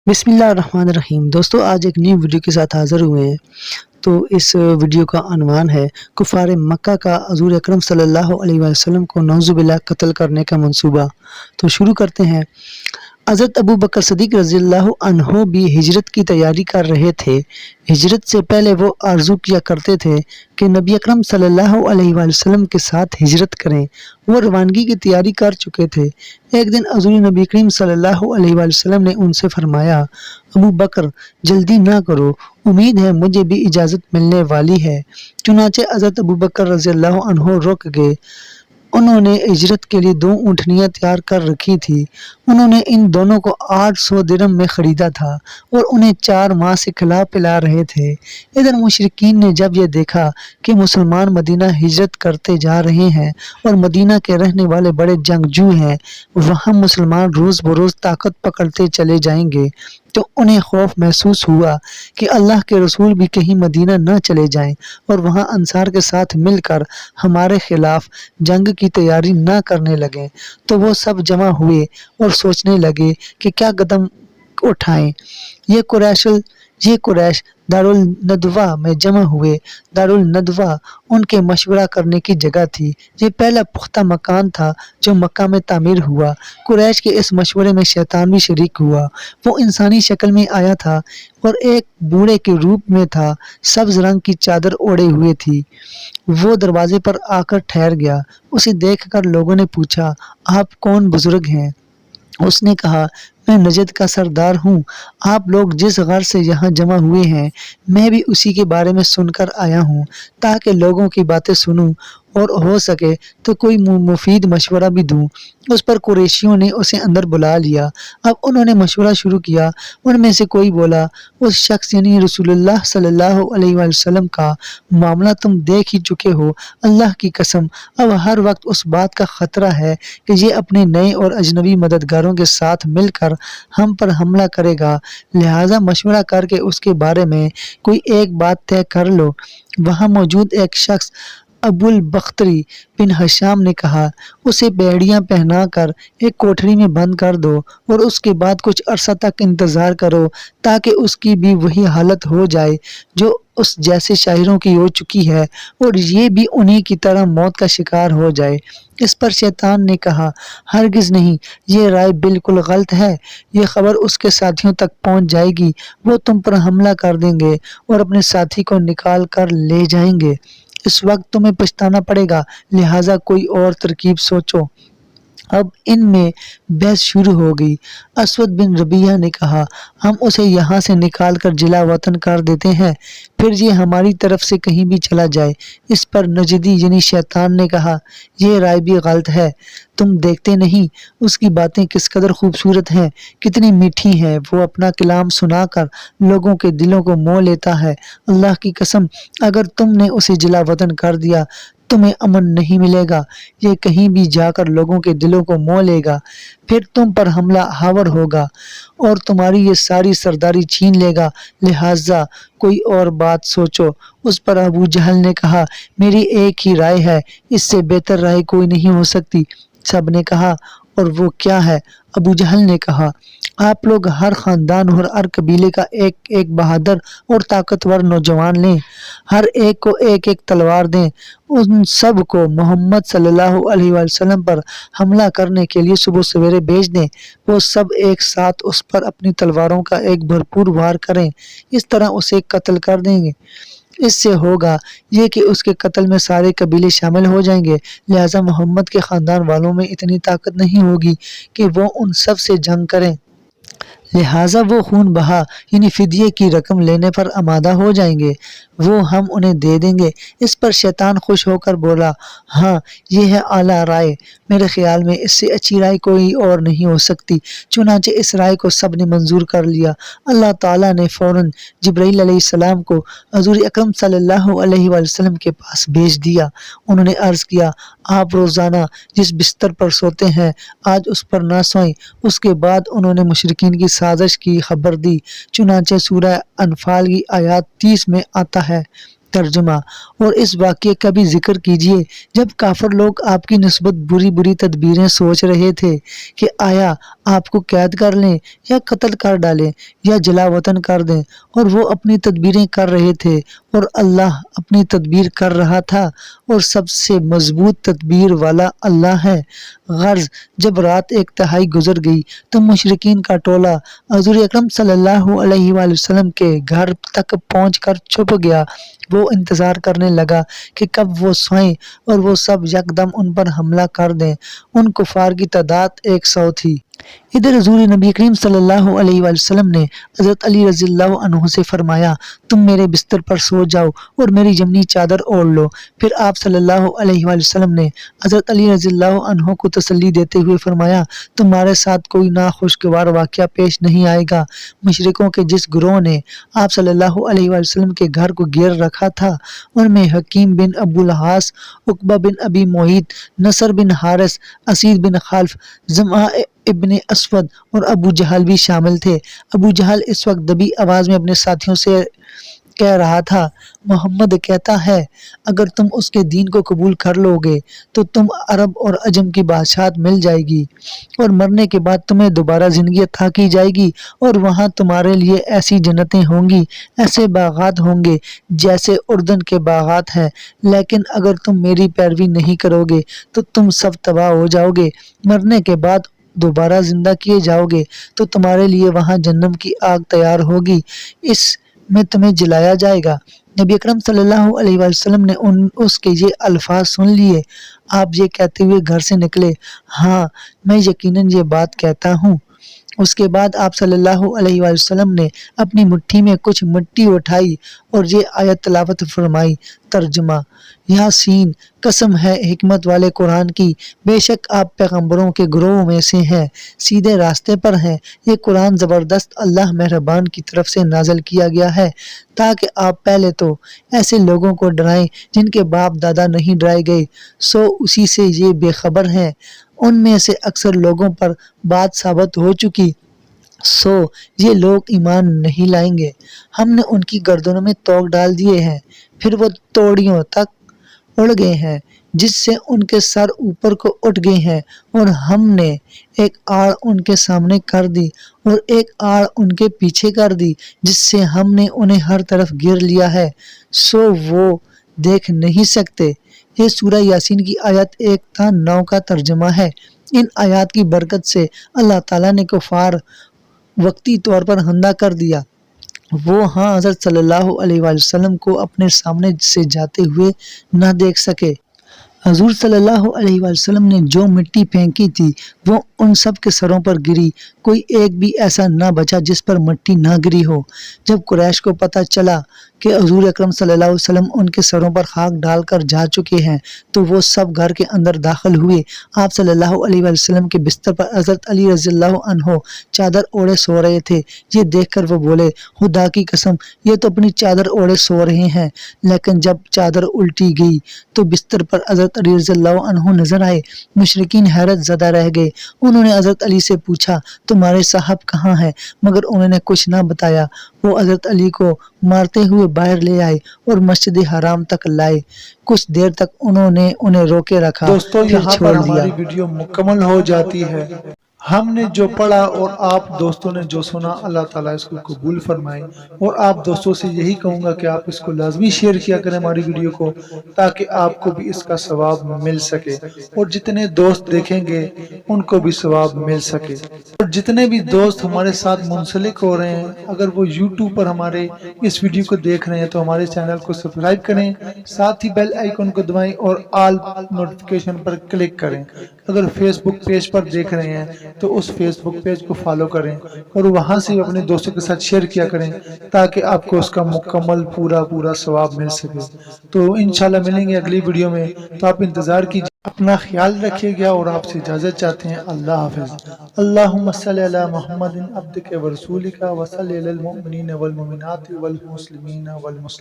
بسم اللہ الرحمن الرحیم دوستو، آج ایک نئی ویڈیو کے ساتھ حاضر ہوئے ہیں۔ تو اس ویڈیو کا عنوان ہے کفار مکہ کا حضور اکرم صلی اللہ علیہ وسلم کو نعوذ باللہ قتل کرنے کا منصوبہ۔ تو شروع کرتے ہیں۔ حضرت ابو بکر صدیق رضی اللہ عنہ بھی ہجرت کی تیاری کر رہے تھے۔ ہجرت سے پہلے وہ آرزو کیا کرتے تھے کہ نبی اکرم صلی اللہ علیہ وسلم کے ساتھ ہجرت کریں۔ وہ روانگی کی تیاری کر چکے تھے۔ ایک دن حضور نبی کریم صلی اللہ علیہ وسلم نے ان سے فرمایا، ابو بکر جلدی نہ کرو، امید ہے مجھے بھی اجازت ملنے والی ہے۔ چنانچہ حضرت ابو بکر رضی اللہ عنہ رک گئے۔ انہوں نے ہجرت کے لیے 2 اونٹنیاں تیار کر رکھی تھی۔ انہوں نے ان دونوں کو 800 درہم میں خریدا تھا اور انہیں 4 ماہ سے کھلا پلا رہے تھے۔ ادھر مشرکین نے جب یہ دیکھا کہ مسلمان مدینہ ہجرت کرتے جا رہے ہیں اور مدینہ کے رہنے والے بڑے جنگجو ہیں، وہاں مسلمان روز بروز طاقت پکڑتے چلے جائیں گے، تو انہیں خوف محسوس ہوا کہ اللہ کے رسول بھی کہیں مدینہ نہ چلے جائیں اور وہاں انصار کے ساتھ مل کر ہمارے خلاف جنگ کی تیاری نہ کرنے لگیں۔ تو وہ سب جمع ہوئے اور سوچنے لگے کہ کیا قدم اٹھائیں۔ یہ قریش دارالندوہ میں جمع ہوئے۔ دارالندوہ ان کے مشورہ کرنے کی جگہ تھی۔ یہ پہلا پختہ مکان تھا جو مکہ میں تعمیر ہوا۔ قریش کے اس مشورے میں شیطان بھی شریک ہوا۔ وہ انسانی شکل میں آیا تھا اور ایک بوڑھے کے روپ میں تھا، سبز رنگ کی چادر اوڑھے ہوئے تھی۔ وہ دروازے پر آ کر ٹھہر گیا۔ اسے دیکھ کر لوگوں نے پوچھا، آپ کون بزرگ ہیں؟ اس نے کہا، میں نجد کا سردار ہوں۔ آپ لوگ جس غرض سے یہاں جمع ہوئے ہیں، میں بھی اسی کے بارے میں سن کر آیا ہوں، تاکہ لوگوں کی باتیں سنوں اور ہو سکے تو کوئی مفید مشورہ بھی دوں۔ اس پر قریشیوں نے اسے اندر بلا لیا۔ اب انہوں نے مشورہ شروع کیا۔ ان میں سے کوئی بولا، اس شخص یعنی رسول اللہ صلی اللہ علیہ وسلم کا معاملہ تم دیکھ ہی چکے ہو۔ اللہ کی قسم، اب ہر وقت اس بات کا خطرہ ہے کہ یہ اپنے نئے اور اجنبی مددگاروں کے ساتھ مل کر ہم پر حملہ کرے گا، لہٰذا مشورہ کر کے اس کے بارے میں کوئی ایک بات طے کر لو۔ وہاں موجود ایک شخص ابو البختری بن ہشام نے کہا، اسے بیڑیاں پہنا کر ایک کوٹھری میں بند کر دو اور اس کے بعد کچھ عرصہ تک انتظار کرو تاکہ اس کی بھی وہی حالت ہو جائے جو اس جیسے شاعروں کی ہو چکی ہے اور یہ بھی انہی کی طرح موت کا شکار ہو جائے۔ اس پر شیطان نے کہا، ہرگز نہیں، یہ رائے بالکل غلط ہے۔ یہ خبر اس کے ساتھیوں تک پہنچ جائے گی، وہ تم پر حملہ کر دیں گے اور اپنے ساتھی کو نکال کر لے جائیں گے۔ اس وقت تمہیں پچھتانا پڑے گا، لہٰذا کوئی اور ترکیب سوچو۔ اب ان میں بحث شروع ہو گئی۔ اسود بن ربیعہ نے کہا، ہم اسے یہاں سے نکال کر جلا وطن کر دیتے ہیں، پھر یہ ہماری طرف سے کہیں بھی چلا جائے۔ اس پر نجدی یعنی شیطان نے کہا، یہ رائے بھی غلط ہے۔ تم دیکھتے نہیں اس کی باتیں کس قدر خوبصورت ہیں، کتنی میٹھی ہیں۔ وہ اپنا کلام سنا کر لوگوں کے دلوں کو مو لیتا ہے۔ اللہ کی قسم، اگر تم نے اسے جلا وطن کر دیا تمہیں امن نہیں ملے گا۔ یہ کہیں بھی جا کر لوگوں کے دلوں کو مو لے گا، پھر تم پر حملہ آور ہوگا اور تمہاری یہ ساری سرداری چھین لے گا، لہٰذا کوئی اور بات سوچو۔ اس پر ابو جہل نے کہا، میری ایک ہی رائے ہے، اس سے بہتر رائے کوئی نہیں ہو سکتی۔ سب نے کہا، اور وہ کیا ہے؟ ابو جہل نے کہا، آپ لوگ ہر خاندان اور ہر قبیلے کا ایک ایک بہادر اور طاقتور نوجوان لیں، ہر ایک کو ایک ایک تلوار دیں، ان سب کو محمد صلی اللہ علیہ وسلم پر حملہ کرنے کے لیے صبح سویرے بھیج دیں۔ وہ سب ایک ساتھ اس پر اپنی تلواروں کا ایک بھرپور وار کریں، اس طرح اسے قتل کر دیں گے۔ اس سے ہوگا یہ کہ اس کے قتل میں سارے قبیلے شامل ہو جائیں گے، لہٰذا محمد کے خاندان والوں میں اتنی طاقت نہیں ہوگی کہ وہ ان سب سے جنگ کریں، لہٰذا وہ خون بہا یعنی فدیے کی رقم لینے پر آمادہ ہو جائیں گے، وہ ہم انہیں دے دیں گے۔ اس پر شیطان خوش ہو کر بولا، ہاں، یہ ہے اعلیٰ رائے، میرے خیال میں اس سے اچھی رائے کوئی اور نہیں ہو سکتی۔ چنانچہ اس رائے کو سب نے منظور کر لیا۔ اللہ تعالیٰ نے فوراً جبرائیل علیہ السلام کو حضور اکرم صلی اللہ علیہ وسلم کے پاس بھیج دیا۔ انہوں نے عرض کیا، آپ روزانہ جس بستر پر سوتے ہیں آج اس پر نہ سوئیں۔ اس کے بعد انہوں نے مشرکین کی سازش کی خبر دی۔ چنانچہ سورہ انفال کی آیات 30 میں آتا ہے، ترجمہ: اور اس واقعے کا بھی ذکر کیجیے جب کافر لوگ آپ کی نسبت بری بری تدبیریں سوچ رہے تھے کہ آیا آپ کو قید کر لیں یا قتل کر ڈالیں یا جلا وطن کر دیں، اور وہ اپنی تدبیریں کر رہے تھے اور اللہ اپنی تدبیر کر رہا تھا، اور سب سے مضبوط تدبیر والا اللہ ہے۔ غرض جب رات ایک تہائی گزر گئی تو مشرکین کا ٹولہ حضور اکرم صلی اللہ علیہ وآلہ وسلم کے گھر تک پہنچ کر چھپ گیا۔ وہ انتظار کرنے لگا کہ کب وہ سوئیں اور وہ سب یکدم ان پر حملہ کر دیں۔ ان کفار کی تعداد 100 تھی۔ ادھر حضور نبی کریم صلی اللہ علیہ وآلہ وسلم نے حضرت علی رضی اللہ عنہ سے فرمایا، تم میرے بستر پر سو جاؤ اور میری جمنی چادر اوڑھ لو۔ پھر آپ صلی اللہ علیہ وآلہ وسلم نے حضرت علی رضی اللہ عنہ کو تسلی دیتے ہوئے فرمایا، تمہارے ساتھ کوئی ناخوشگوار واقعہ پیش نہیں آئے گا۔ مشرکوں کے جس گروہ نے آپ صلی اللہ علیہ وآلہ وسلم کے گھر کو گھیر رکھا تھا، ان میں حکیم بن ابو العاص، عقبہ بن ابی معیط، نصر بن حارث، اسید بن خلف، زمعہ ابن اسود اور ابو جہل بھی شامل تھے۔ ابو جہل اس وقت دبی آواز میں اپنے ساتھیوں سے کہہ رہا تھا، محمد کہتا ہے اگر تم اس کے دین کو قبول کر لو گے تو تم عرب اور عجم کی بادشاہت مل جائے گی، اور مرنے کے بعد تمہیں دوبارہ زندگی عطا کی جائے گی، اور وہاں تمہارے لیے ایسی جنتیں ہوں گی، ایسے باغات ہوں گے جیسے اردن کے باغات ہیں، لیکن اگر تم میری پیروی نہیں کرو گے تو تم سب تباہ ہو جاؤ گے۔ مرنے کے بعد دوبارہ زندہ کیے جاؤ گے تو تمہارے لیے وہاں جہنم کی آگ تیار ہوگی، اس میں تمہیں جلایا جائے گا۔ نبی اکرم صلی اللہ علیہ وآلہ وسلم نے اس کے یہ الفاظ سن لیے۔ آپ یہ کہتے ہوئے گھر سے نکلے، ہاں میں یقیناً یہ بات کہتا ہوں۔ اس کے بعد آپ صلی اللہ علیہ وآلہ وسلم نے اپنی مٹھی میں کچھ مٹی اٹھائی اور یہ آیت تلاوت فرمائی۔ ترجمہ: یاسین، قسم ہے حکمت والے قرآن کی، بے شک آپ پیغمبروں کے گروہ میں سے ہیں، سیدھے راستے پر ہیں۔ یہ قرآن زبردست اللہ مہربان کی طرف سے نازل کیا گیا ہے تاکہ آپ پہلے تو ایسے لوگوں کو ڈرائیں جن کے باپ دادا نہیں ڈرائے گئے، سو اسی سے یہ بے خبر ہیں۔ ان میں سے اکثر لوگوں پر بات ثابت ہو چکی، سو یہ لوگ ایمان نہیں لائیں گے۔ ہم نے ان کی گردنوں میں توق ڈال دیے ہیں، پھر وہ توڑیوں تک اڑ گئے ہیں جس سے ان کے سر اوپر کو اٹھ گئے ہیں، اور ہم نے ایک آڑ ان کے سامنے کر دی اور ایک آڑ ان کے پیچھے کر دی، جس سے ہم نے انہیں ہر طرف گھیر لیا ہے، سو وہ دیکھ نہیں سکتے۔ یہ سورہ یاسین کی آیت 1 تا 9 کا ترجمہ ہے۔ ان آیات کی برکت سے اللہ تعالیٰ نے کفار وقتی طور پر اندھا کر دیا۔ وہ حضرت صلی اللہ علیہ وآلہ وسلم کو اپنے سامنے سے جاتے ہوئے نہ دیکھ سکے۔ حضور صلی اللہ علیہ وآلہ وسلم نے جو مٹی پھینکی تھی وہ ان سب کے سروں پر گری، کوئی ایک بھی ایسا نہ بچا جس پر مٹی نہ گری ہو۔ جب قریش کو پتہ چلا کہ حضور اکرم صلی اللہ علیہ وسلم ان کے سروں پر خاک ڈال کر جا چکے ہیں تو وہ سب گھر کے اندر داخل ہوئے۔ آپ صلی اللہ علیہ وآلہ وسلم کے بستر پر حضرت علی رضی اللہ عنہ چادر اوڑھے سو رہے تھے۔ یہ دیکھ کر وہ بولے، خدا کی قسم یہ تو اپنی چادر اوڑھے سو رہے ہیں۔ لیکن جب چادر الٹی گئی تو بستر پر حضرت علی رضی اللہ عنہ نظر آئے۔ مشرکین حیرت زدہ رہ گئے۔ انہوں نے حضرت علی سے پوچھا، تمہارے صاحب کہاں ہیں؟ مگر انہوں نے کچھ نہ بتایا۔ وہ حضرت علی کو مارتے ہوئے باہر لے آئے اور مسجد حرام تک لائے۔ کچھ دیر تک انہوں نے انہیں روکے رکھا، دوستو پھر یہاں چھوڑ پر دیا۔ ہماری ویڈیو مکمل ہو جاتی ہے۔ ہم نے جو پڑھا اور آپ دوستوں نے جو سنا، اللہ تعالیٰ اس کو قبول فرمائے۔ اور آپ دوستوں سے یہی کہوں گا کہ آپ اس کو لازمی شیئر کیا کریں ہماری ویڈیو کو، تاکہ آپ کو بھی اس کا ثواب مل سکے، اور جتنے دوست دیکھیں گے ان کو بھی ثواب مل سکے۔ اور جتنے بھی دوست ہمارے ساتھ منسلک ہو رہے ہیں، اگر وہ یوٹیوب پر ہمارے اس ویڈیو کو دیکھ رہے ہیں تو ہمارے چینل کو سبسکرائب کریں، ساتھ ہی بیل آئیکن کو دبائیں اور آل نوٹیفیکیشن پر کلک کریں۔ اگر فیس بک پیج پر دیکھ رہے ہیں تو اس فیس بک پیج کو فالو کریں اور وہاں سے اپنے دوستوں کے ساتھ شیئر کیا کریں، تاکہ آپ کو اس کا مکمل پورا ثواب مل سکے۔ تو انشاءاللہ ملیں گے اگلی ویڈیو میں، تو آپ انتظار کیجیے۔ اپنا خیال رکھیے گا اور آپ سے اجازت چاہتے ہیں۔ اللہ حافظ۔ اللہم صلی علی محمد عبدک ورسولک وصلی علی المؤمنین والمؤمنات والمسلمین والمسلمات۔